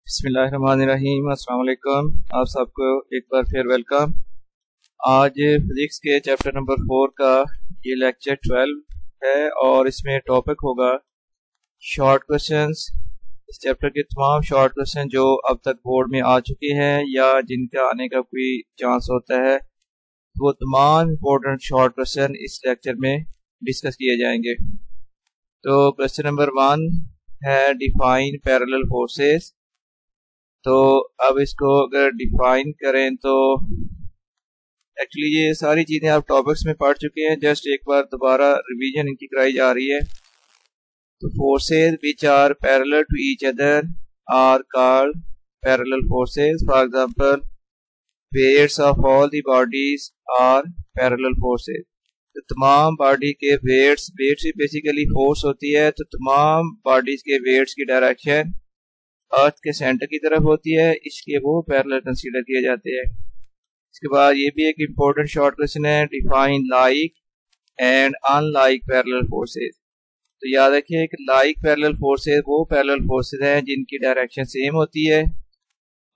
बिस्मिल्लाहिर्रहमानिर्रहीम। अस्सलाम वालेकुम। आप सबको एक बार फिर वेलकम। आज फिजिक्स के चैप्टर नंबर 4 का ये लेक्चर 12 है और इसमें टॉपिक होगा शॉर्ट क्वेश्चंस। इस चैप्टर के तमाम शॉर्ट क्वेश्चन जो अब तक बोर्ड में आ चुके हैं या जिनका आने का कोई चांस होता है, वो तमाम इम्पोर्टेंट शॉर्ट क्वेश्चन इस लेक्चर में डिस्कस किए जाएंगे। तो क्वेश्चन नंबर 1 है डिफाइन पैरेलल फोर्सेस। तो अब इसको अगर डिफाइन करें तो एक्चुअली ये सारी चीज़ें आप टॉपिक्स में पढ़ चुके हैं, जस्ट एक बार दोबारा रिवीजन इनकी कराई जा रही है। तो forces which are parallel to each other are called parallel forces. For example weights of all the bodies are parallel forces. तो तमाम बॉडी के वेट्स भी बेसिकली फोर्स होती है, तो तमाम बॉडीज के वेट्स की डायरेक्शन अर्थ के सेंटर की तरफ होती है, इसलिए वो पैरेलल कंसीडर किए जाते हैं। इसके बाद ये भी एक इम्पोर्टेंट शॉर्ट क्वेश्चन है, define like and unlike parallel forces. तो याद रखिए कि लाइक पैरेलल फोर्सेस वो पैरेलल फोर्सेस हैं जिनकी डायरेक्शन सेम होती है,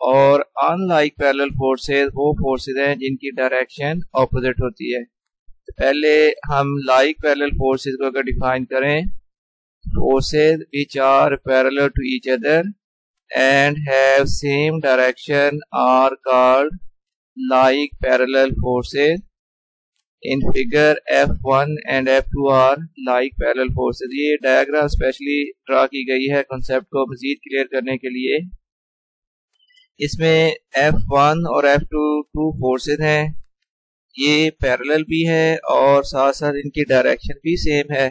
और अनलाइक पैरेलल फोर्सेस वो फोर्सेस हैं जिनकी डायरेक्शन ऑपोजिट होती है। तो पहले हम लाइक पैरेलल फोर्सेस को अगर डिफाइन करें, forces which are parallel to each other and have same direction are called like parallel forces. In figure F1 and F2 are like parallel forces. ये diagram specially draw की गई है concept को मजीद clear करने के लिए। इसमें F1 और F2 टू फोर्सेस हैं, ये पैरेलल भी है और साथ साथ इनकी डायरेक्शन भी सेम है,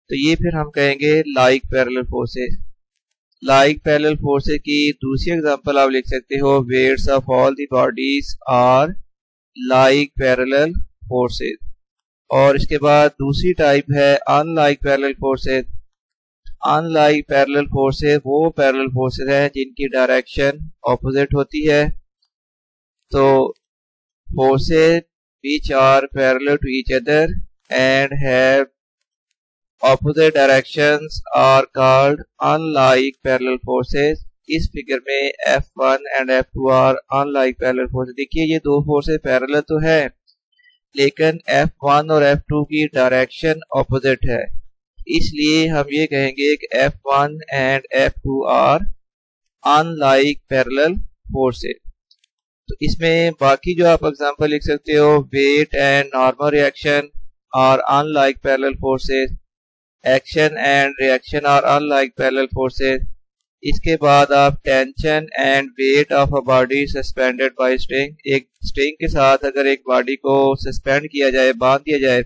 तो ये फिर हम कहेंगे like parallel forces. Like parallel forces की दूसरी एग्जांपल आप लिख सकते हो, weights of all the bodies are like parallel forces. और इसके बाद दूसरी टाइप है unlike parallel forces. Unlike parallel forces वो पैरेलल फोर्सेस हैं जिनकी डायरेक्शन ऑपोजिट होती है। तो forces which are parallel to each other and have opposite directions are called unlike parallel forces. इस फिगर में F1 and F2 are unlike parallel forces। देखिए ये दो फोर्सेस पैरेलल तो है, लेकिन F1 और F2 की डायरेक्शन ऑपोजिट है, इसलिए हम ये कहेंगे कि F1 and F2 are unlike parallel forces। तो इसमें बाकी जो आप एग्जांपल लिख सकते हो, weight and normal reaction are unlike parallel forces, action and reaction are unlike parallel forces. इसके बाद आप tension and weight of a body suspended by string. एक स्ट्रिंग के साथ अगर एक बॉडी को सस्पेंड किया जाए, बांध दिया जाए,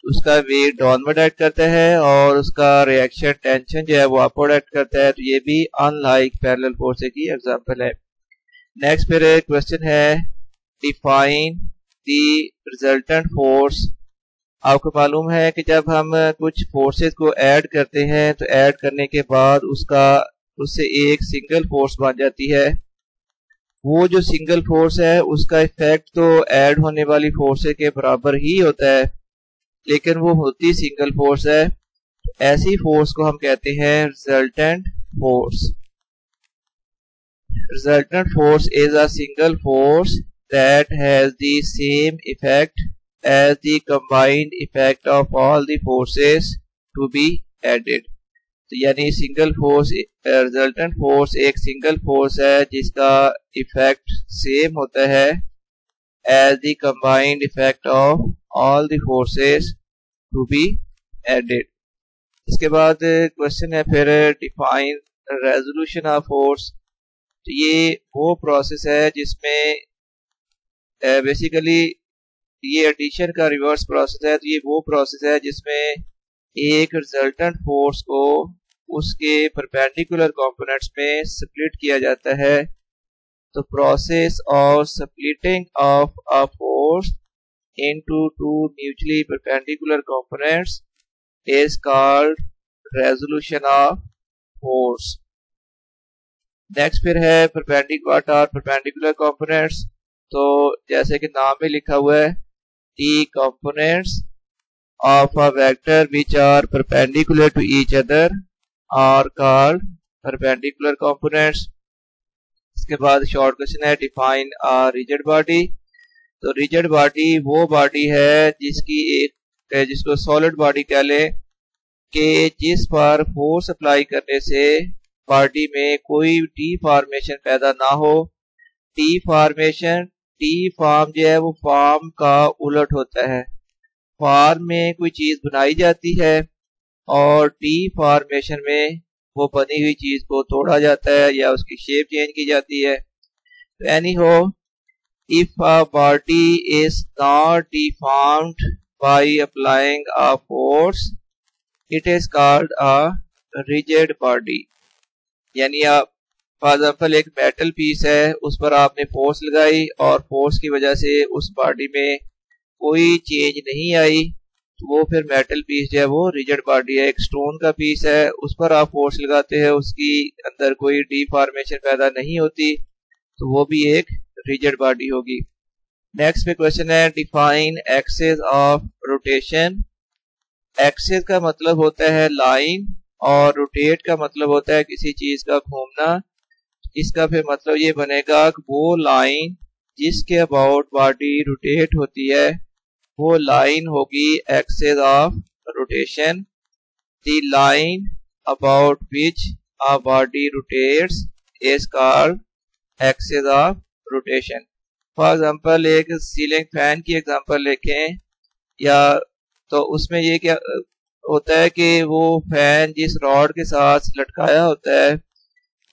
उसका वेट डाउनवर्ड एक्ट करता है और उसका रिएक्शन टेंशन जो है वो अपवर्ड एक्ट करता है, तो ये भी अनलाइक पैरेलल फोर्सेस की एग्जांपल है। नेक्स्ट फिर क्वेश्चन है डिफाइन द रिजल्टेंट फोर्स। आपको मालूम है कि जब हम कुछ फोर्सेस को ऐड करते हैं तो ऐड करने के बाद उससे एक सिंगल फोर्स बन जाती है। वो जो सिंगल फोर्स है उसका इफेक्ट तो ऐड होने वाली फोर्सेस के बराबर ही होता है, लेकिन वो होती सिंगल फोर्स है। ऐसी फोर्स को हम कहते हैं resultant force. Resultant force is a single force that has the same effect as the combined effect of all the forces to be added। तो यानी सिंगल फोर्स, रिजल्टेंट फोर्स एक single force है जिसका effect same होता है as the combined effect of all the forces to be added। इसके बाद question है फिर डिफाइन रेजोल्यूशन ऑफ फोर्स। तो ये वो प्रोसेस है जिसमें बेसिकली ये एडिशन का रिवर्स प्रोसेस है। तो ये वो प्रोसेस है जिसमें एक रिजल्टेंट फोर्स को उसके परपेंडिकुलर कंपोनेंट्स में स्प्लिट किया जाता है। तो process of splitting of a force into two mutually perpendicular components is called resolution of force. Next फिर है परपेंडिकुलर कंपोनेंट्स। तो जैसे कि नाम में लिखा हुआ है, the components of a vector which are perpendicular to each other are called perpendicular components। इसके बाद शॉर्ट क्वेश्चन है डिफाइन अ रिजिड बॉडी। तो रिजिड बॉडी वो बॉडी है जिसको सॉलिड बॉडी कह ले कि जिस पर फोर्स अप्लाई करने से बॉडी में कोई डिफॉर्मेशन पैदा ना हो। डिफॉर्मेशन, डी फॉर्म जो है वो फॉर्म का उलट होता है। फॉर्म में कोई चीज बनाई जाती है और डिफॉर्मेशन में वो बनी हुई चीज को तोड़ा जाता है या उसकी शेप चेंज की जाती है। तो एनी हो, if a body is not deformed by applying a force it is called a rigid body. यानी आप फॉर एग्जाम्पल एक मेटल पीस है, उस पर आपने फोर्स लगाई और फोर्स की वजह से उस बॉडी में कोई चेंज नहीं आई, तो वो फिर मेटल पीस जो है वो रिजिड बॉडी है। एक स्टोन का पीस है, उस पर आप फोर्स लगाते हैं, उसकी अंदर कोई डिफॉर्मेशन पैदा नहीं होती, तो वो भी एक रिजिड बॉडी होगी। नेक्स्ट पे क्वेश्चन है define axis of rotation. Axis का मतलब होता है लाइन और रोटेट का मतलब होता है किसी चीज का घूमना। इसका फिर मतलब ये बनेगा कि वो लाइन जिसके अबाउट बॉडी रोटेट होती है वो लाइन होगी axis of rotation. The line about which a body rotates is called axis of rotation. For example एक सीलिंग फैन की एग्जांपल लेखें, या तो उसमें ये क्या होता है कि वो फैन जिस रॉड के साथ लटकाया होता है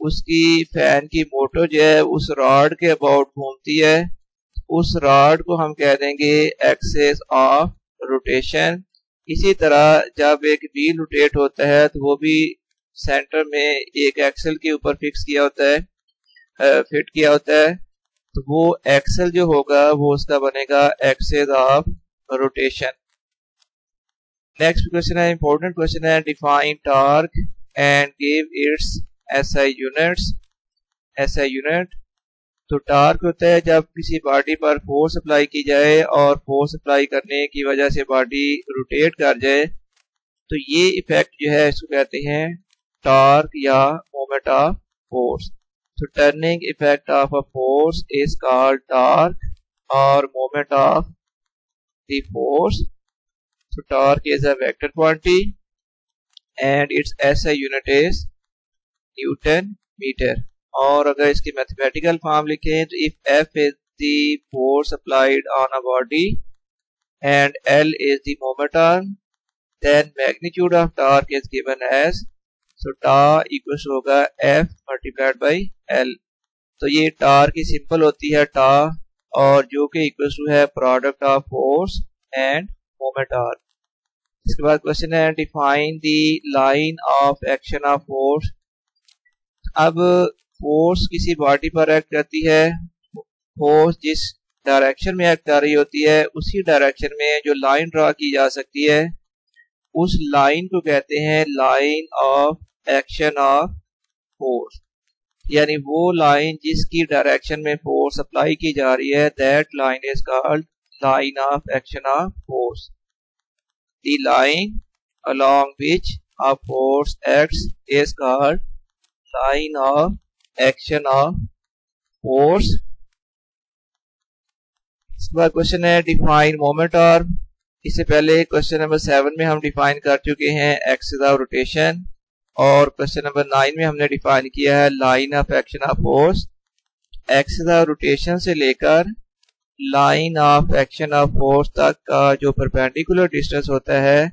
उसकी फैन की मोटर जो है उस रॉड के अबाउट घूमती है। उस रॉड को हम कह देंगे एक्सिस ऑफ रोटेशन। इसी तरह जब एक व्हील रोटेट होता है तो वो भी सेंटर में एक एक्सल के ऊपर फिक्स किया होता है, फिट किया होता है, तो वो एक्सल जो होगा वो उसका बनेगा axis of rotation. Next question है इंपॉर्टेंट क्वेश्चन है define torque and give its SI units. SI unit, तो टॉर्क होता है जब किसी बॉडी पर फोर्स अप्लाई की जाए और फोर्स अप्लाई करने की वजह से बॉडी रोटेट कर जाए, तो ये इफेक्ट जो है इसको कहते हैं टॉर्क या मोमेंट ऑफ फोर्स। तो turning effect of a force is called torque और moment of the force. So torque is a vector quantity and its SI unit is Newton meter। और अगर इसकी मैथमेटिकल फॉर्म लिखें तो if F is the force applied on a body and L is the momentum then magnitude of torque is given as, so tau equals होगा F multiplied by L। तो ये torque की simple होती है टा, और जो कि इक्वल्स टू है product of force and moment arm. इसके बाद क्वेश्चन है define the line of action of force. अब फोर्स किसी बॉडी पर एक्ट करती है, फोर्स जिस डायरेक्शन में एक्ट कर रही होती है उसी डायरेक्शन में जो लाइन ड्रा की जा सकती है उस लाइन को कहते हैं line of action of force. यानी वो लाइन जिसकी डायरेक्शन में फोर्स अप्लाई की जा रही है, that line is called line of action of force. The line along which a force acts is called line of action of force। इसके बाद क्वेश्चन है डिफाइन मोमेंट आर्म। इससे पहले क्वेश्चन नंबर 7 में हम डिफाइन कर चुके हैं एक्सिस ऑफ रोटेशन, और क्वेश्चन नंबर 9 में हमने डिफाइन किया है line of action of force. Axis of rotation से लेकर line of action of force तक का जो परपेंडिकुलर डिस्टेंस होता है,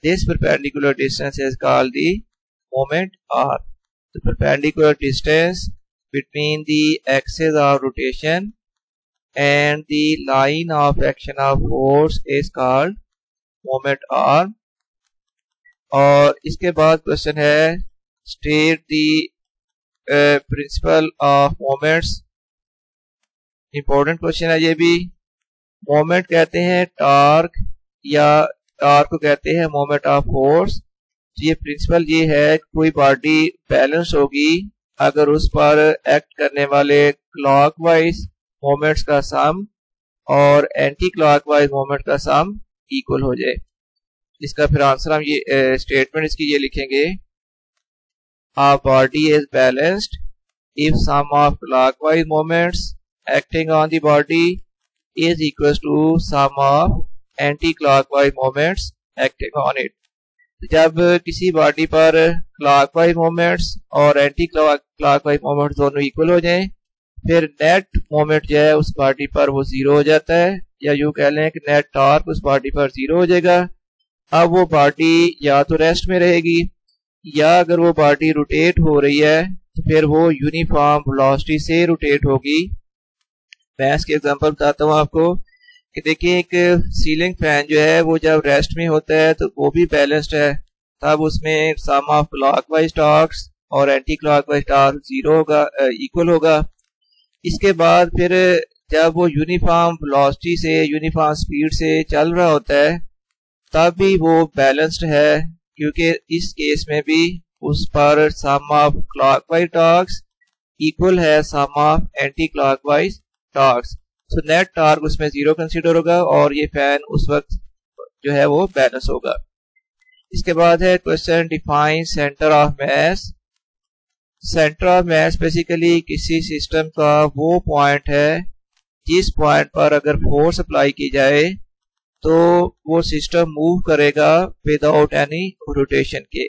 this perpendicular distance is called the moment arm. The perpendicular distance between the axis of rotation and the line of action of force is called moment arm. और इसके बाद question है state the principle of moments. Important question है ये भी। Moment कहते हैं torque, या टॉर्क को कहते हैं मोमेंट ऑफ फोर्स। तो ये प्रिंसिपल ये है कोई बॉडी बैलेंस होगी अगर उस पर एक्ट करने वाले क्लॉकवाइज मोमेंट्स का सम और एंटी क्लॉकवाइज मोमेंट का सम इक्वल हो जाए। इसका फिर आंसर हम ये स्टेटमेंट इसकी ये लिखेंगे, अ body is balanced if sum of clockwise moments acting on the body is equals to sum of anti-clockwise moments acting on it। जब किसी बॉडी पर क्लॉकवाइज मोमेंट्स और एंटी क्लॉकवाइज मोमेंट्स दोनों इक्वल हो जाएं, फिर नेट मोमेंट जो है उस बॉडी पर वो जीरो हो जाता है, या यूं कह लें कि नेट टॉर्क उस बॉडी पर जीरो हो जाएगा। अब वो बॉडी या तो रेस्ट में रहेगी, या अगर वो बॉडी रोटेट हो रही है तो फिर वो यूनिफॉर्म वेलोसिटी से रोटेट होगी। मैं इसके एग्जांपल बताता हूँ आपको कि देखिए एक सीलिंग फैन जो है वो जब रेस्ट में होता है तो वो भी बैलेंस्ड है, तब उसमें सम ऑफ क्लॉकवाइज टॉर्क्स और एंटी क्लॉकवाइज टॉर्क जीरो होगा, इक्वल होगा। इसके बाद फिर जब वो यूनिफॉर्म वेलोसिटी से यूनिफॉर्म स्पीड से चल रहा होता है तब भी वो बैलेंस्ड है, क्योंकि इस केस में भी उस पर sum of clockwise torques equal है sum of anticlockwise torques. So net torque उसमें जीरो कंसीडर होगा और ये फैन उस वक्त जो है वो बैलेंस होगा। इसके बाद है question define centre of mass. Centre of mass basically किसी सिस्टम का वो पॉइंट है जिस पॉइंट पर अगर फोर्स अप्लाई की जाए तो वो सिस्टम मूव करेगा विदाउट एनी रोटेशन के।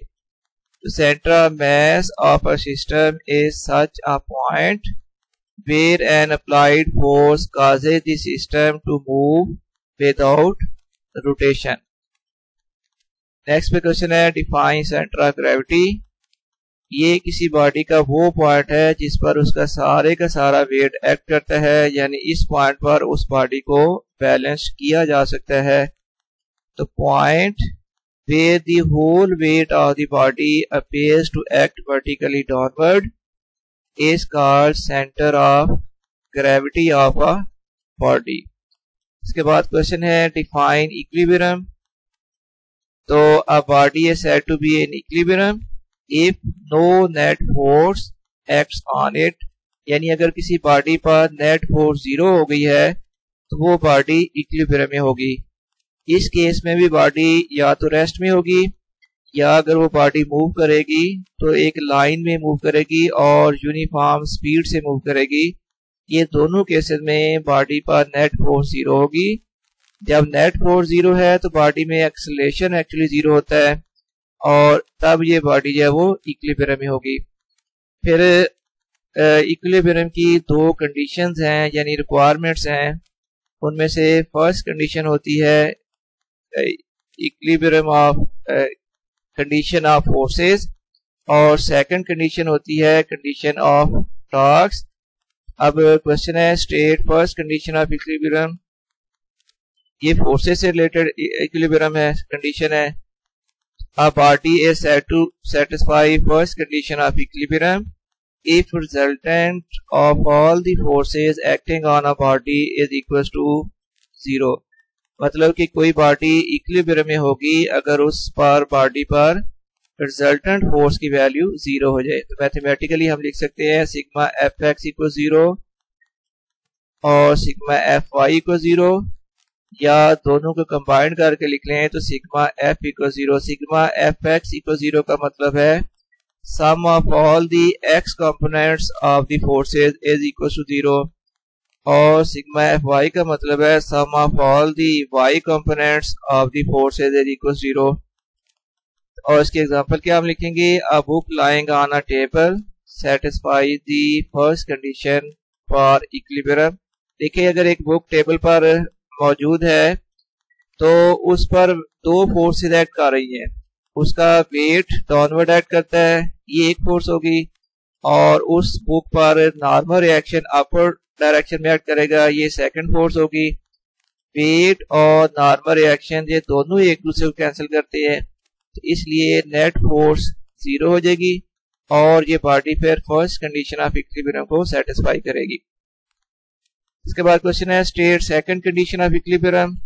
Centre of mass of a system is such a point where an applied force causes the system to move without rotation। Next पे क्वेश्चन है डिफाइन सेंटर ऑफ ग्रेविटी। ये किसी body का वो point है जिस पर उसका सारे का सारा वेट एक्ट करता है, यानी इस पॉइंट पर उस बॉडी को बैलेंस किया जा सकता है। तो point where the whole weight of the body appears to act vertically downward is called center of gravity of a body। इसके बाद क्वेश्चन है डिफाइन इक्विलिब्रियम। तो a body is said to be in equilibrium if no net force acts on it, यानी अगर किसी body पर net force zero हो गई है तो वो बॉडी इक्विलिब्रियम में होगी। इस केस में भी बॉडी या तो रेस्ट में होगी, या अगर वो बॉडी मूव करेगी तो एक लाइन में मूव करेगी और यूनिफॉर्म स्पीड से मूव करेगी। ये दोनों केसेस में बॉडी पर नेट फोर्स जीरो होगी। जब नेट फोर्स जीरो है तो बॉडी में एक्सेलरेशन एक्चुअली जीरो होता है और तब ये बॉडी जो है वो इक्विलिब्रियम में होगी। फिर इक्विलिब्रियम की दो कंडीशंस हैं, यानी रिक्वायरमेंट्स हैं। उनमें से फर्स्ट कंडीशन होती है equilibrium of condition of forces, और सेकंड कंडीशन होती है कंडीशन ऑफ टॉर्क्स। अब क्वेश्चन है state first condition of equilibrium. ये फोर्सेस से रिलेटेड इक्विलिब्रियम है, कंडीशन है। A body is said to satisfy first condition of equilibrium if resultant of all the forces acting on a body is equals to zero। मतलब कि कोई body equilibrium में होगी अगर उस पर बॉडी पर रिजल्टेंट फोर्स की वैल्यू जीरो हो जाए। तो मैथमेटिकली हम लिख सकते हैं sigma F X equal zero और sigma F Y equal zero, या दोनों को कंबाइन करके लिख लें तो sigma F equal zero. Sigma F X equal zero का मतलब है sum of all the x components of the forces is equal to zero, और sigma fy का मतलब है sum of all the y components of the forces is equal to zero। और इसके example क्या हम लिखेंगे, a book lying on a table satisfies the first condition for equilibrium। देखिए अगर एक बुक टेबल पर मौजूद है तो उस पर दो फोर्सेज एक्ट कर रही हैं। उसका वेट डाउनवर्ड एक्ट करता है, ये एक फोर्स होगी, और उस बुक पर नॉर्मल रिएक्शन अपवर्ड डायरेक्शन में एक्ट करेगा, ये सेकंड फोर्स होगी। वेट और नॉर्मल रिएक्शन ये दोनों एक दूसरे को कैंसिल करते हैं, तो इसलिए नेट फोर्स जीरो हो जाएगी और ये बॉडी फिर फर्स्ट कंडीशन ऑफ इक्विलिब्रियम को सेटिस्फाई करेगी। इसके बाद क्वेश्चन है state second condition of equilibrium.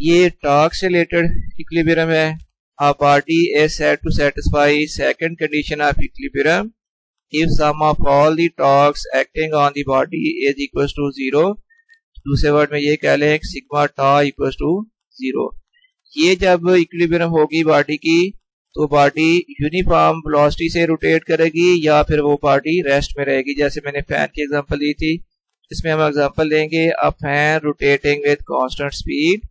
ये टॉर्क से रिलेटेड इक्विलिब्रियम है। A body is said to satisfy second condition of equilibrium if sum of all the torques acting on the body is equals to zero। दूसरे word में ये कह लें sigma tau equals to zero. ये जब equilibrium होगी body की तो बॉडी यूनिफॉर्म वेलोसिटी से रोटेट करेगी या फिर वो बॉडी रेस्ट में रहेगी। जैसे मैंने फैन की एग्जांपल दी थी, इसमें हम एग्जांपल देंगे a fan rotating with constant speed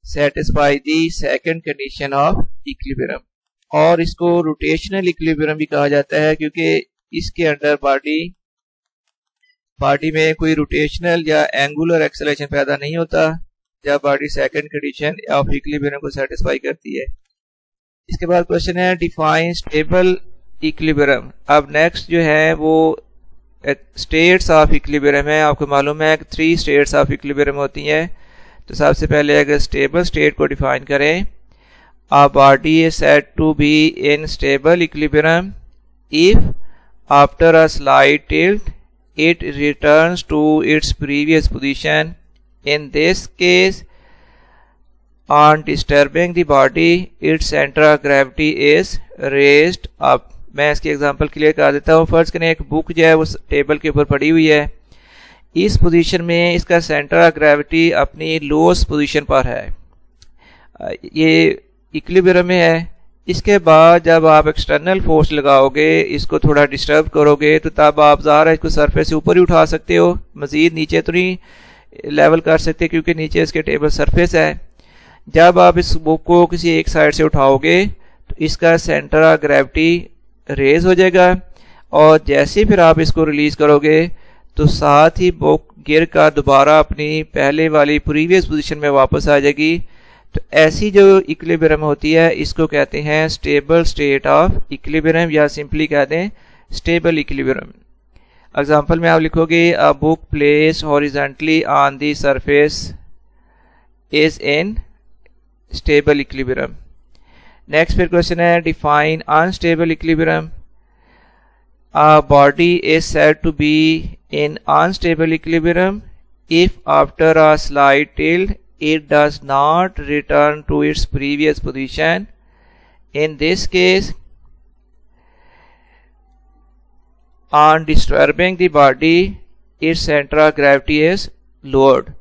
satisfy the second condition of equilibrium. और इसको रोटेशनल इक्विलिब्रियम भी कहा जाता है क्योंकि इसके अंडर बॉडी में कोई रोटेशनल या एंगुलर एक्सेलरेशन पैदा नहीं होता जब body second condition of equilibrium को सेटिस्फाई करती है। इसके बाद क्वेश्चन है डिफाइन स्टेबल इक्विलिब्रियम। अब नेक्स्ट जो है वो स्टेट्स ऑफ इक्विलिब्रियम है। आपको मालूम है कि 3 स्टेट्स ऑफ इक्विलिब्रियम होती हैं। तो सबसे पहले अगर स्टेबल स्टेट को डिफाइन करें, a body is said to be in stable equilibrium if after a slight tilt it returns to its previous position. In this case, on disturbing the body, its center of gravity is raised up. मैं इसकी example clear कर देता हूँ। फर्ज करें एक book जो है वो टेबल के ऊपर पड़ी हुई है। इस पोजीशन में इसका सेंटर ऑफ ग्रेविटी अपनी लोएस्ट पोजीशन पर है, ये इक्विलिब्रियम में है। इसके बाद जब आप एक्सटर्नल फोर्स लगाओगे, इसको थोड़ा डिस्टर्ब करोगे, तो तब आप ज़ाहिर इसको सरफेस से ऊपर ही उठा सकते हो, मज़ीद नीचे तो नहीं लेवल कर सकते क्योंकि नीचे इसके टेबल सरफेस है। जब आप इस बुक को किसी एक साइड से उठाओगे तो इसका सेंटर ऑफ ग्रेविटी रेज हो जाएगा और जैसे फिर आप इसको रिलीज करोगे तो साथ ही बुक गिर कर दोबारा अपनी पहले वाली प्रीवियस पोजीशन में वापस आ जाएगी। तो ऐसी जो इक्विलिब्रियम होती है इसको कहते हैं स्टेबल स्टेट ऑफ इक्विलिब्रियम या सिंपली कहते हैं स्टेबल इक्विलिब्रियम। एग्जांपल में आप लिखोगे a book place horizontally on the surface is in stable equilibrium. Next फिर क्वेश्चन है define unstable equilibrium. A body is said to be in unstable equilibrium if after a slight tilt it does not return to its previous position. In this case, on disturbing the body, its center of gravity is lowered.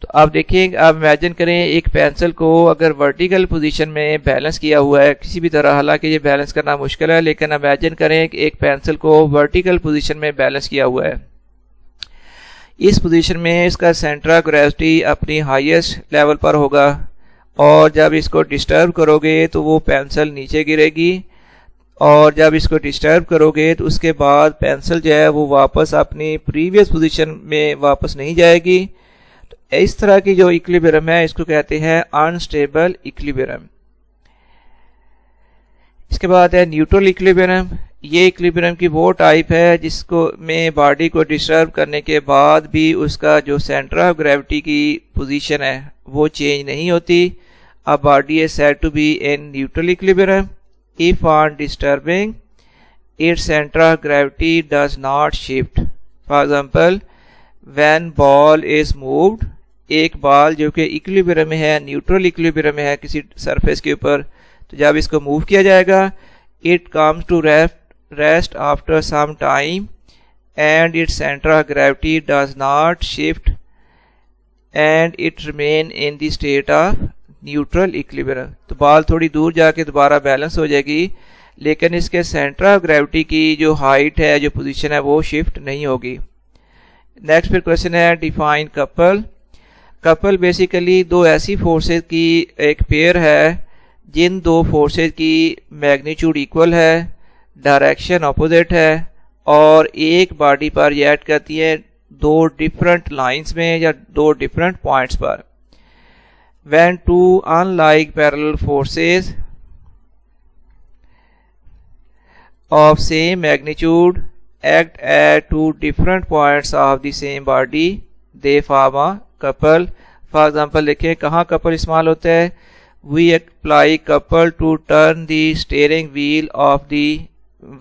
तो अब देखिए, आप imagine करें एक pencil को अगर vertical position में balance किया हुआ है किसी भी तरह, हालांकि ये बैलेंस करना मुश्किल है, लेकिन इमेजिन करें कि एक पेंसिल को वर्टिकल पोजीशन में बैलेंस किया हुआ है। इस पोजीशन में इसका सेंटर ऑफ ग्रेविटी अपनी हाईएस्ट लेवल पर होगा और जब इसको डिस्टर्ब करोगे तो वो पेंसिल नीचे गिरेगी और जब इसको डिस्टर्ब करोगे तो उसके बाद पेंसिल जो है वो वापस अपनी प्रीवियस पोजीशन में वापस नहीं जाएगी। इस तरह की जो इक्विलिब्रियम है इसको कहते हैं अनस्टेबल इक्विलिब्रियम। इसके बाद है न्यूट्रल इक्विलिब्रियम। ये इक्विलिब्रियम की वो टाइप है जिसको में बॉडी को डिस्टर्ब करने के बाद भी उसका जो सेंटर ऑफ ग्रेविटी की पोजीशन है वो चेंज नहीं होती। A body is said to be in neutral equilibrium if on disturbing its centre of gravity does not shift. For example, when ball is moved, एक बॉल जो कि equilibrium में है, न्यूट्रल इक्विलिब्रियम में है किसी सरफेस के ऊपर, तो जब इसको मूव किया जाएगा it comes to rest after some time and its centre of gravity does not shift and it remain in the state of neutral equilibrium. तो बॉल थोड़ी दूर जाके दोबारा बैलेंस हो जाएगी लेकिन इसके सेंटर ऑफ ग्रेविटी की जो हाइट है, जो पोजीशन है, वो शिफ्ट नहीं होगी। नेक्स्ट फिर क्वेश्चन है डिफाइन कपल। कपल बेसिकली दो ऐसी फोर्सेस की एक पेयर है जिन दो फोर्सेस की मैग्नीट्यूड इक्वल है, डायरेक्शन अपोजिट है और एक बॉडी पर रिएक्ट करती है दो डिफरेंट लाइंस में या दो डिफरेंट पॉइंट्स पर। When two unlike parallel forces of same magnitude act at two different points of the same body, they form a couple. For example, देखें कहाँ couple इस्तेमाल होता है। We apply couple to turn the steering wheel of the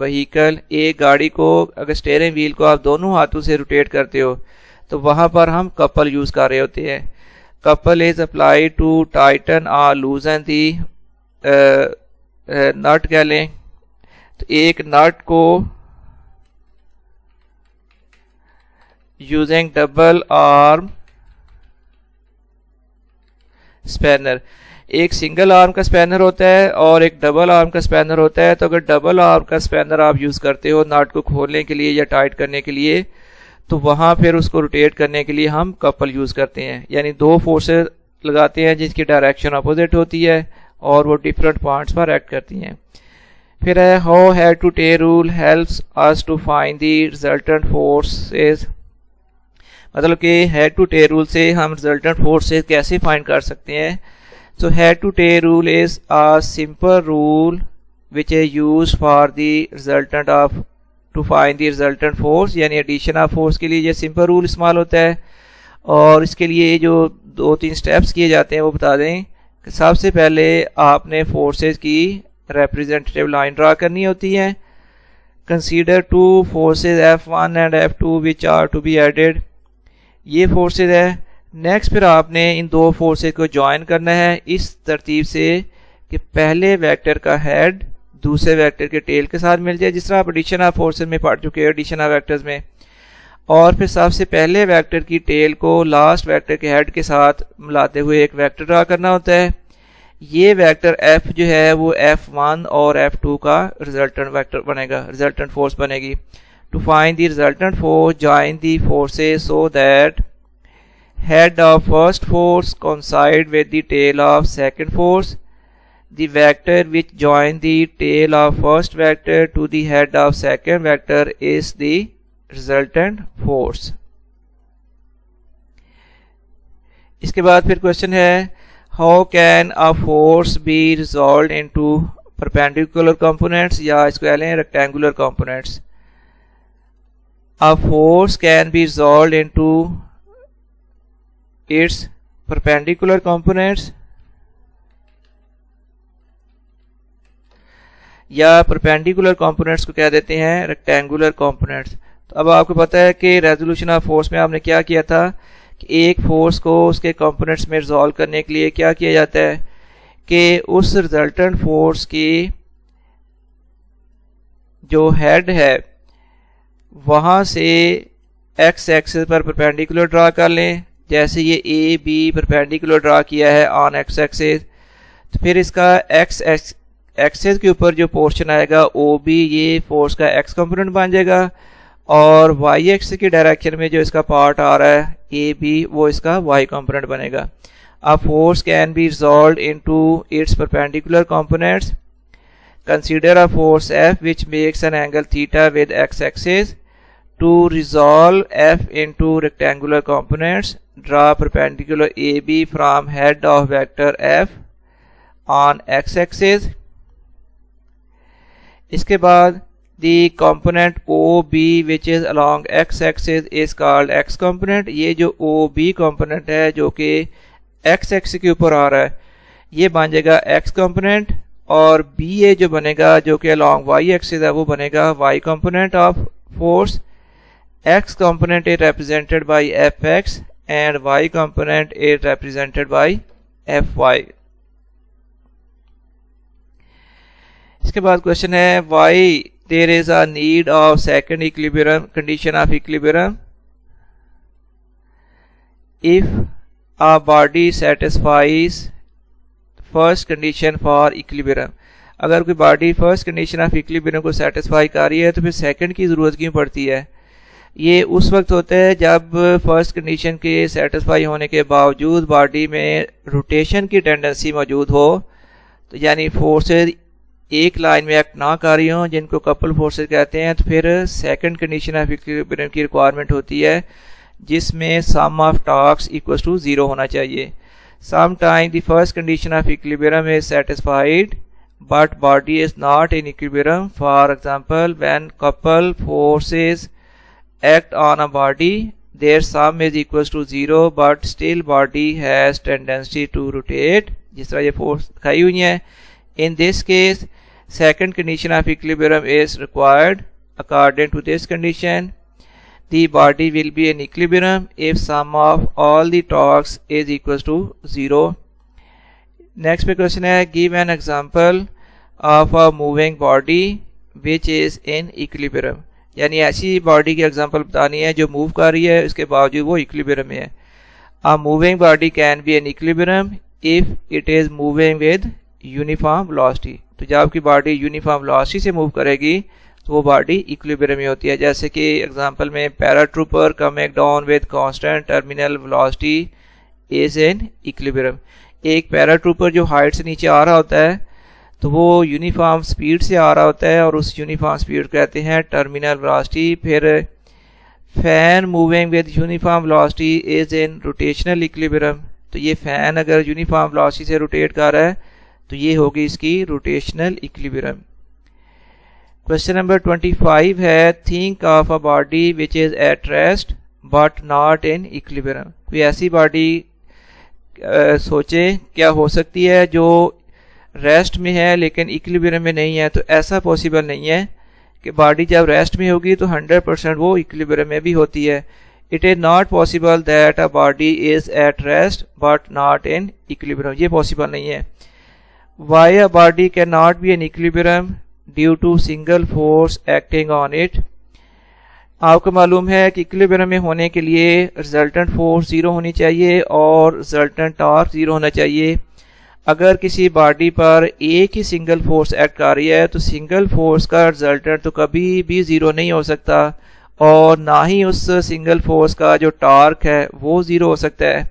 vehicle. एक गाड़ी को अगर steering wheel को आप दोनों हाथों से रोटेट करते हो तो वहाँ पर हम couple यूज कर रहे होते हैं। Couple is applied to tighten or loosen the nut कह लें। तो एक नट को using double arm spanner, एक सिंगल आर्म का स्पैनर होता है और एक डबल आर्म का स्पैनर होता है। तो अगर डबल आर्म का स्पैनर आप यूज़ करते हो नट को खोलने के लिए या टाइट करने के लिए, तो वहाँ फिर उसको रोटेट करने के लिए हम कपल यूज़ करते हैं, यानी दो फोर्सेस लगाते हैं जिसकी डायरेक्शन अपोजिट होती है और वो डिफरेंट पॉइंट्स पर एक्ट करती हैं। फिर है how head to tail rule helps us to find the resultant forces, मतलब कि हेड टू टेल रूल से हम रिजल्टेंट फोर्सेस कैसे फाइंड कर सकते हैं। So head to tail rule is a simple rule which is used for the resultant of to find the resultant force, यानी addition of force के लिए ये सिंपल रूल इस्तेमाल होता है। और इसके लिए जो 2-3 स्टेप्स किए जाते हैं वो बता दें कि सबसे पहले आपने फोर्सेस की रिप्रेजेंटेटिव लाइन ड्रा करनी होती है। Consider two forces F1 and F2 which are to be added, ये फोर्सेस है। नेक्स्ट फिर आपने इन दो फोर्सेस को ज्वाइन करना है इस तरतीब से कि पहले वेक्टर का हेड दूसरे वेक्टर के टेल के साथ मिल जाए, जिस तरह आप एडिशन ऑफ फोर्सेस में पढ़ चुके हैं एडिशन ऑफ वेक्टर्स में। और फिर सबसे पहले वेक्टर की टेल को लास्ट वेक्टर के हेड के साथ मिलाते हुए एक वेक्टर ड्रा करना होता है। ये वेक्टर F जो है वो F1 और F2 का रिजल्टेंट वेक्टर बनेगा, रिजल्टेंट फोर्स बनेगी। To find the resultant force join the forces so that head of first force coincide with the tail of second force. The vector which join the tail of first vector to the head of second vector is the resultant force. इसके बाद फिर question है how can a force be resolved into perpendicular components, या इसको कह लें rectangular components. A force can be resolved into its perpendicular components या perpendicular components को कह देते हैं rectangular components। तो अब आपको पता है कि रेजोल्यूशन ऑफ फोर्स में आपने क्या किया था कि एक फोर्स को उसके कंपोनेंट्स में रिजॉल्व करने के लिए क्या किया जाता है कि उस रिजल्टेंट फोर्स की जो हेड है वहां से एक्स एक्सिस पर परपेंडिकुलर ड्रा कर लें। जैसे ये ए बी परपेंडिकुलर ड्रा किया है ऑन एक्स एक्सिस, तो फिर इसका एक्स एक्सिस के ऊपर जो पोर्शन आएगा ओ बी, ये फोर्स का एक्स कंपोनेंट बन जाएगा। और वाई एक्सिस की डायरेक्शन में जो इसका पार्ट आ रहा है ए बी, वो इसका वाई कंपोनेंट बनेगा। A force can be resolved into its perpendicular components. Consider a force F which makes an angle theta with x-axis. To resolve F into rectangular components, draw perpendicular AB from head of vector F on x-axis. इसके बाद the component OB which is along x-axis is called x component. ये जो OB component है जो कि x axis के ऊपर आ रहा है, ये बन जाएगा x कंपोनेंट, और BA जो बनेगा जो कि अलॉन्ग y एक्सिस है वो बनेगा y component of force. x component is represented by fx and y component is represented by fy। इसके बाद क्वेश्चन है why there is a need of second equilibrium condition of equilibrium if a body satisfies first condition for equilibrium। अगर कोई body first condition of equilibrium को satisfy कर रही है तो फिर सेकंड की ज़रूरत क्यों पड़ती है? ये उस वक्त होता है जब फर्स्ट कंडीशन के सेटिस्फाई होने के बावजूद बॉडी में रोटेशन की टेंडेंसी मौजूद हो, तो यानी फोर्सेज एक लाइन में एक्ट ना कर रही हों जिनको कपल फोर्सेज कहते हैं, तो फिर सेकंड कंडीशन ऑफ इक्विलिब्रियम की रिक्वायरमेंट होती है जिसमें सम ऑफ टॉर्क्स इक्वल टू 0 होना चाहिए। Sometimes the first condition of equilibrium is satisfied but body is not in equilibrium. For example, when couple forces act on a body, their sum is equal to 0 but still body has tendency to rotate, जिस तरह ये force दिखाई हुई है। In this case, second condition of equilibrium is required. According to this condition, the body will be in equilibrium if sum of all the torques is equal to 0. Next question है give an example of a moving body which is in equilibrium। यानी ऐसी body की example बतानी है जो move कर रही है उसके बावजूद वो इक्विलिब्रियम में है। A moving body can be in equilibrium if it is moving with uniform velocity. तो जब आपकी बॉडी यूनिफॉर्म वेलोसिटी से मूव करेगी तो वो बॉडी इक्विलिब्रियम में होती है। जैसे कि एग्जांपल में paratrooper coming down with constant terminal velocity is in equilibrium. एक पैराट्रूपर जो हाइट से नीचे आ रहा होता है तो वो यूनिफॉर्म स्पीड से आ रहा होता है और उस यूनिफॉर्म स्पीड कहते हैं टर्मिनल वेलोसिटी। फिर fan moving with uniform velocity is in rotational equilibrium. तो ये फैन अगर यूनिफॉर्म वेलोसिटी से रोटेट कर रहा है तो ये होगी इसकी रोटेशनल इक्विलिब्रियम। क्वेश्चन नंबर 25 है think of a body which is at rest but not in equilibrium. कोई ऐसी बॉडी सोचें क्या हो सकती है जो रेस्ट में है लेकिन इक्विलिब्रियम में नहीं है। तो ऐसा पॉसिबल नहीं है कि बॉडी जब रेस्ट में होगी तो 100% वो इक्विलिब्रियम में भी होती है। It is not possible that a body is at rest but not in equilibrium, ये पॉसिबल नहीं है। Why a body can not be in equilibrium due to single force acting on it. आपको मालूम है कि इक्विलिब्रियम में होने के लिए रिजल्टेंट फोर्स जीरो होनी चाहिए और रिजल्टेंट टॉर्क जीरो होना चाहिए। अगर किसी बॉडी पर एक ही सिंगल फोर्स एक्ट कर रही है तो सिंगल फोर्स का रिजल्टेंट तो कभी भी जीरो नहीं हो सकता और ना ही उस सिंगल फोर्स का जो टॉर्क है वो जीरो हो सकता है।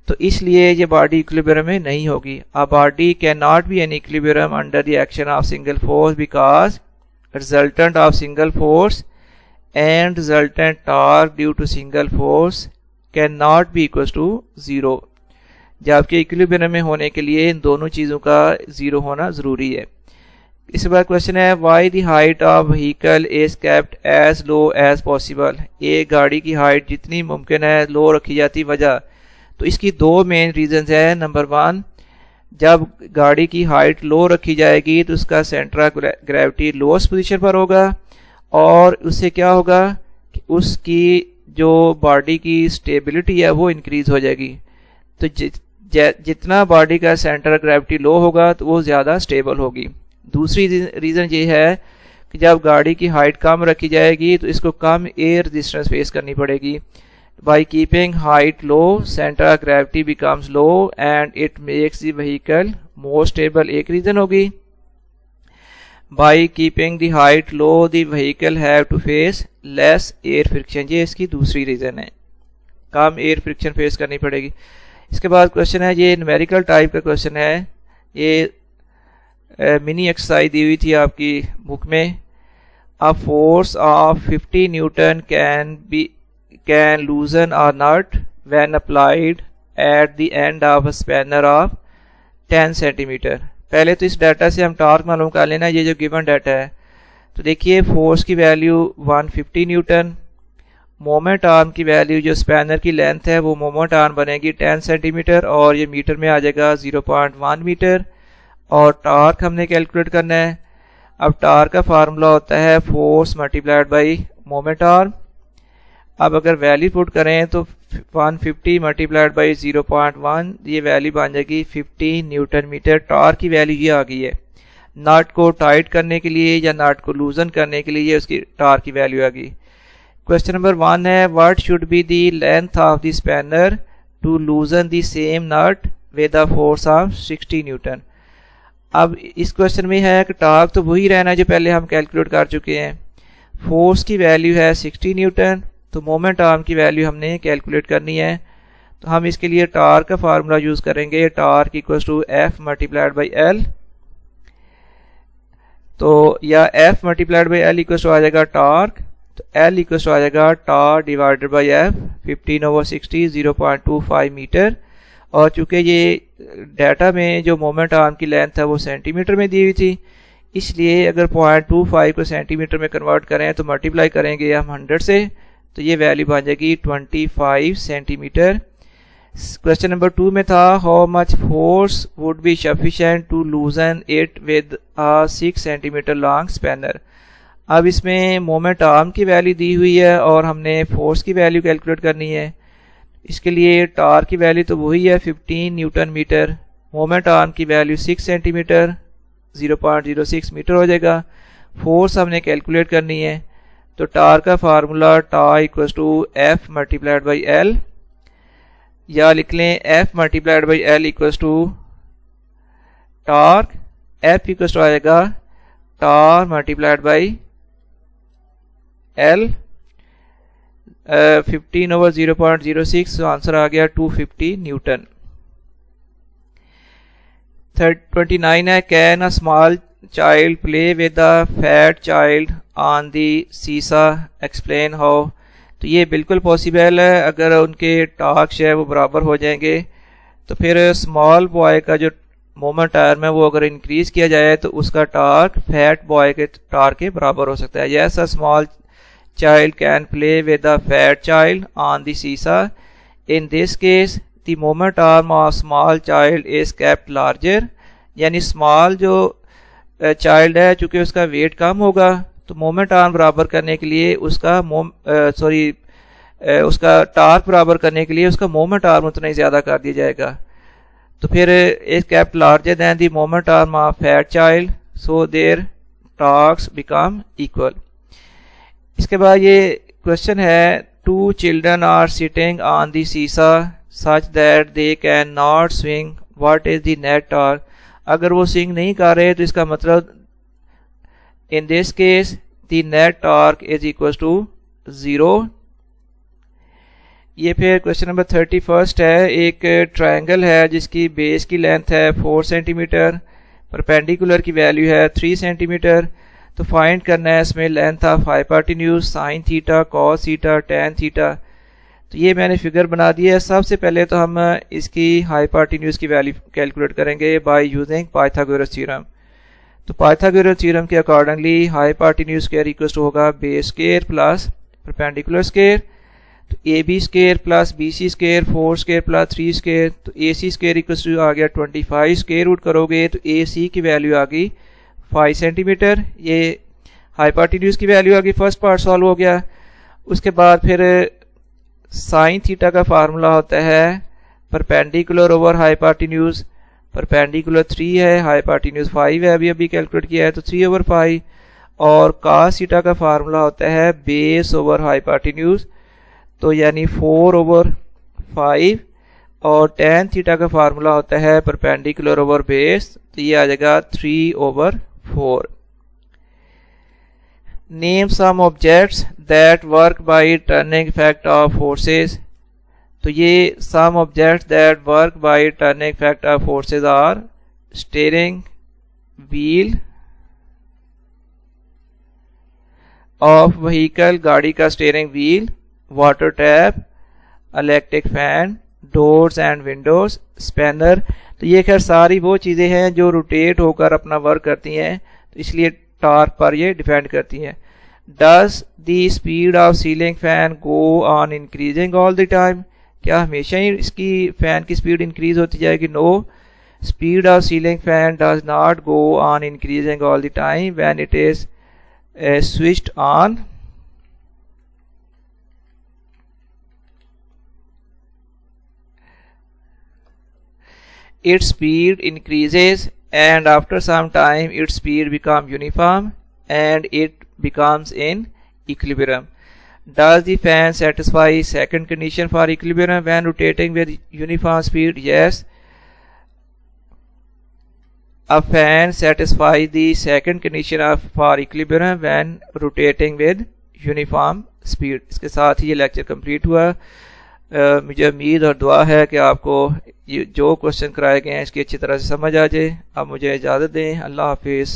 तो इसलिए ये बॉडी इक्विलिब्रियम में नहीं होगी। A body can not be in equilibrium under the action of single force because resultant of single force and resultant torque due to single force can not be equal to zero. जबकि equilibrium में होने के लिए इन दोनों चीज़ों का zero होना ज़रूरी है। इसके बाद क्वेश्चन है why the height of vehicle is kept as low as possible. एक गाड़ी की हाइट जितनी मुमकिन है लो रखी जाती वजह। तो इसकी दो मेन रीजंस है। नंबर 1, जब गाड़ी की हाइट लो रखी जाएगी तो उसका centre of gravity lowest position पर होगा और उससे क्या होगा कि उसकी जो बॉडी की स्टेबिलिटी है वो इंक्रीज हो जाएगी। तो जितना बॉडी का सेंटर ऑफ ग्रेविटी लो होगा तो वो ज़्यादा स्टेबल होगी। दूसरी रीज़न ये है कि जब गाड़ी की हाइट कम रखी जाएगी तो इसको कम एयर रेजिस्टेंस फेस करनी पड़ेगी। By keeping height low centre of gravity becomes low and it makes the vehicle more stable, एक रीज़न होगी। By keeping the height low the vehicle have to face less air friction, ये इसकी दूसरी reason है, कम air friction face करनी पड़ेगी। इसके बाद क्वेश्चन है, ये न्यूमेरिकल टाइप का क्वेश्चन है, ये मिनी एक्सरसाइज दी हुई थी आपकी बुक में। A force of 50 newton can loosen a nut when applied at the end of a spanner of 10 centimetre. पहले तो इस डाटा से हम टॉर्क मालूम कर लेना, ये जो गिवन डाटा है। तो देखिए फोर्स की वैल्यू 150 न्यूटन, मोमेंट आर्म की वैल्यू जो स्पैनर की लेंथ है वो मोमेंट आर्म बनेगी 10 सेंटीमीटर और ये मीटर में आ जाएगा 0.1 मीटर। और टॉर्क हमने कैलकुलेट करना है। अब टॉर्क का फार्मूला होता है force multiplied by moment arm. अब अगर वैल्यू पुट करें तो 150 मल्टीप्लाइड बाई 0.1, ये वैल्यू बन जाएगी 50 न्यूटन मीटर। टॉर्क की वैल्यू ये आ गई है। नट को टाइट करने के लिए या नट को लूजन करने के लिए उसकी टॉर्क की वैल्यू आ गई। क्वेश्चन नंबर 1 है, what should be the length of the spanner to loosen the same nut with a force of 60 newton. अब इस क्वेश्चन में है कि टॉर्क तो वही रहना जो पहले हम कैलकुलेट कर चुके हैं। फोर्स की वैल्यू है 60 न्यूटन, तो मोमेंट आर्म की वैल्यू हमने कैलकुलेट करनी है। तो हम इसके लिए टॉर्क का फार्मूला यूज करेंगे, torque equal to F multiplied by L. तो या F multiplied by L equal to आ जाएगा टॉर्क, तो एल इक्वल टू आ जाएगा torque divided by F 15/60 0.25 metre. और चूंकि ये डाटा में जो मोमेंट आर्म की लेंथ है वो सेंटीमीटर में दी हुई थी, इसलिए अगर 0.25 को सेंटीमीटर में कन्वर्ट करें तो मल्टीप्लाई करेंगे हम 100 से, तो ये वैल्यू बन जाएगी 25 सेंटीमीटर। क्वेश्चन नंबर 2 में था, how much force would be sufficient to loosen it with a 6 centimetre long spanner. अब इसमें मोमेंट आर्म की वैल्यू दी हुई है और हमने फोर्स की वैल्यू कैलकुलेट करनी है। इसके लिए टॉर्क की वैल्यू तो वही है 15 न्यूटन मीटर, मोमेंट आर्म की वैल्यू 6 सेंटीमीटर 0.06 मीटर हो जाएगा। फोर्स हमने कैलकुलेट करनी है, तो टॉर्क का formula tau equal to F multiplied by L. या लिख लें F multiplied by L equals to torque, F equals to आएगा torque multiplied by L, 15 over 0.06, तो आंसर आ गया 250 न्यूटन। 29 है, can a small child play with a fat child on the seesaw, explain how. तो ये बिल्कुल possible है, अगर उनके टॉर्क है वो बराबर हो जाएंगे तो फिर स्मॉल बॉय का जो मोमेंट आर्म है वो अगर इंक्रीज किया जाए तो उसका टॉर्क फैट बॉय के टॉर्क के बराबर हो सकता है। Yes, a small child can play with a fat child on the seesaw. In this case, the moment arm of small child is kept larger. यानी small जो child है चूंकि उसका weight कम होगा तो moment arm बराबर करने के लिए उसका उसका torque बराबर करने के लिए उसका moment arm उतना ही ज़्यादा कर दिया जाएगा। तो फिर is kept larger than the moment arm of fat child, so their torques become equal. इसके बाद ये क्वेश्चन है, two children are sitting on the seesaw such that they can not swing, what is the net torque. अगर वो swing नहीं कर रहे तो इसका मतलब in this case the net torque is equal to 0। ये फिर क्वेश्चन नंबर 31 है, एक ट्रायंगल है जिसकी बेस की लेंथ है 4 सेंटीमीटर, परपेंडिकुलर की वैल्यू है 3 सेंटीमीटर। तो फाइंड करना है इसमें length of hypotenuse, sine theta, cos theta, tan theta. तो ये मैंने फिगर बना दी है। सबसे पहले तो हम इसकी हाइपोटेन्यूज की वैल्यू कैलकुलेट करेंगे बाय यूजिंग पाइथागोरस थ्योरम। तो पाइथागोरस थ्योरम के accordingly hypotenuse square equal to होगा base square plus perpendicular square. तो A B square plus B C square 4 square plus 3 square, तो A C square equal to आ गया 25, square root करोगे तो A सी की वैल्यू आ गई 5 सेंटीमीटर। ये हाइपोटेन्यूज की वैल्यू आ गई, फर्स्ट पार्ट सॉल्व हो गया। उसके बाद फिर साइन थीटा का फार्मूला होता है परपेंडिकुलर ओवर हाइपोटेन्यूज, परपेंडिकुलर 3 है, हाइपोटेन्यूज 5 है, अभी अभी कैलकुलेट किया है तो 3 ओवर 5। और कॉस थीटा का फार्मूला होता है बेस ओवर हाइपोटेन्यूज, तो यानी 4 ओवर 5। और टेन थीटा का फार्मूला होता है परपेंडिकुलर ओवर बेस, तो ये आ जाएगा 3 over 4। Name some objects that work by turning effect of forces. तो ये some objects that work by turning effect of forces are steering wheel of vehicle, गाड़ी का steering wheel, water tap, electric fan, doors and windows, spanner. तो ये खैर सारी वो चीज़ें हैं जो रोटेट होकर अपना वर्क करती हैं, तो इसलिए टॉर्क पर ये डिपेंड करती हैं। Does the speed of ceiling fan go on increasing all the time. क्या हमेशा ही इसकी फैन की स्पीड इंक्रीज होती जाएगी? No, speed of ceiling fan does not go on increasing all the time when it is switched on. Its speed increases and after some time its speed becomes uniform and it becomes in equilibrium. Does the fan satisfy second condition for equilibrium when rotating with uniform speed? Yes. A fan satisfies the second condition for equilibrium when rotating with uniform speed. इसके साथ ही ये lecture complete हुआ। मुझे उम्मीद और दुआ है कि आपको ये जो क्वेश्चन कराए गए हैं इसकी अच्छी तरह से समझ आ जाए। अब मुझे इजाज़त दें। अल्लाह हाफिज़।